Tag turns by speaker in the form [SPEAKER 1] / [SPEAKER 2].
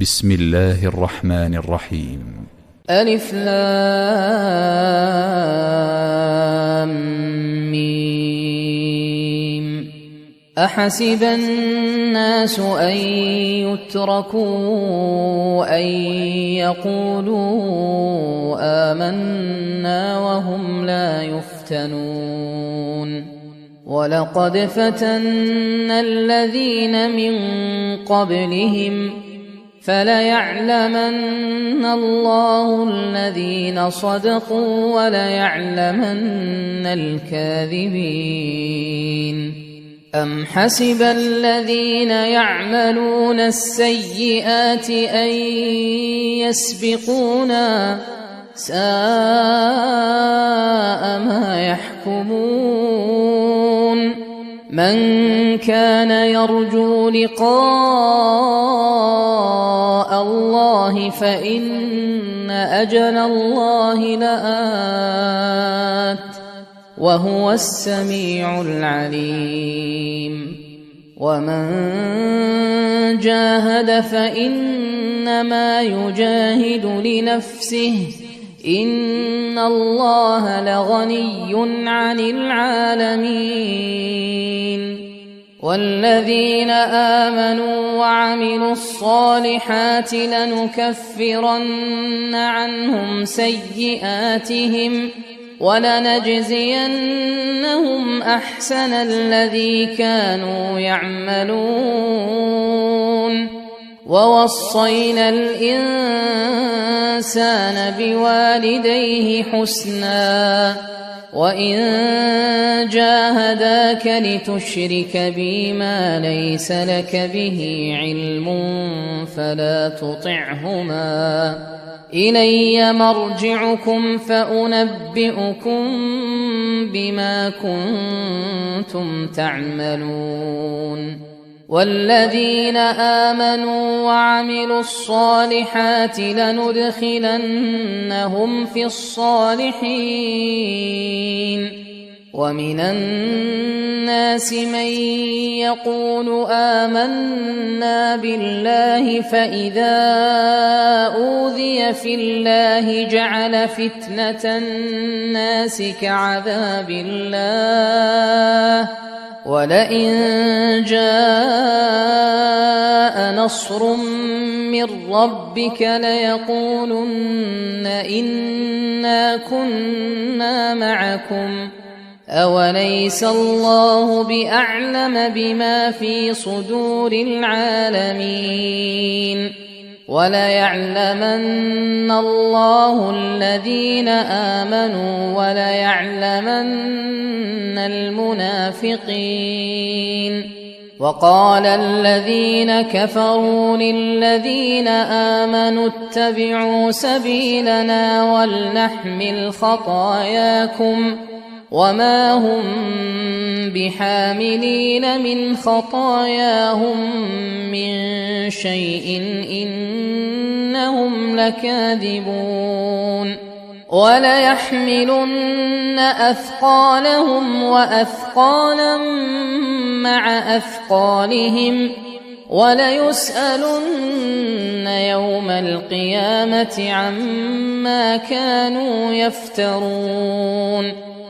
[SPEAKER 1] بسم الله الرحمن الرحيم.
[SPEAKER 2] ألف لام ميم. أحسب الناس أن يتركوا أن يقولوا آمنا وهم لا يفتنون ولقد فتنا الذين من قبلهم فليعلمن الله الذين صدقوا وليعلمن الكاذبين. أم حسب الذين يعملون السيئات أن يسبقونا ساء ما يحكمون. من كان يرجو لقاء الله فإن أجل الله لآت وهو السميع العليم. ومن جاهد فإنما يجاهد لنفسه إن الله لغني عن العالمين. والذين آمنوا وعملوا الصالحات لنكفرن عنهم سيئاتهم ولنجزينهم أحسن الذي كانوا يعملون. ووصينا الإنسان بوالديه حسنا وإن جاهداك لتشرك بي ما ليس لك به علم فلا تطعهما إلي مرجعكم فأنبئكم بما كنتم تعملون. والذين آمنوا وعملوا الصالحات لندخلنهم في الصالحين. ومن الناس من يقول آمنا بالله فإذا أوذي في الله جعل فتنة الناس كعذاب الله ولئن جاء نصر من ربك ليقولن إنا كنا معكم أوليس الله بأعلم بما في صدور العالمين. وليعلمن الله الذين آمنوا وليعلمن المنافقين. وقال الذين كفروا للذين آمنوا اتبعوا سبيلنا ولنحمل خطاياكم وما هم بحاملين من خطاياهم من شيء إنهم لكاذبون. وليحملن أثقالهم وأثقالا مع أثقالهم وليسألن يوم القيامة عما كانوا يفترون.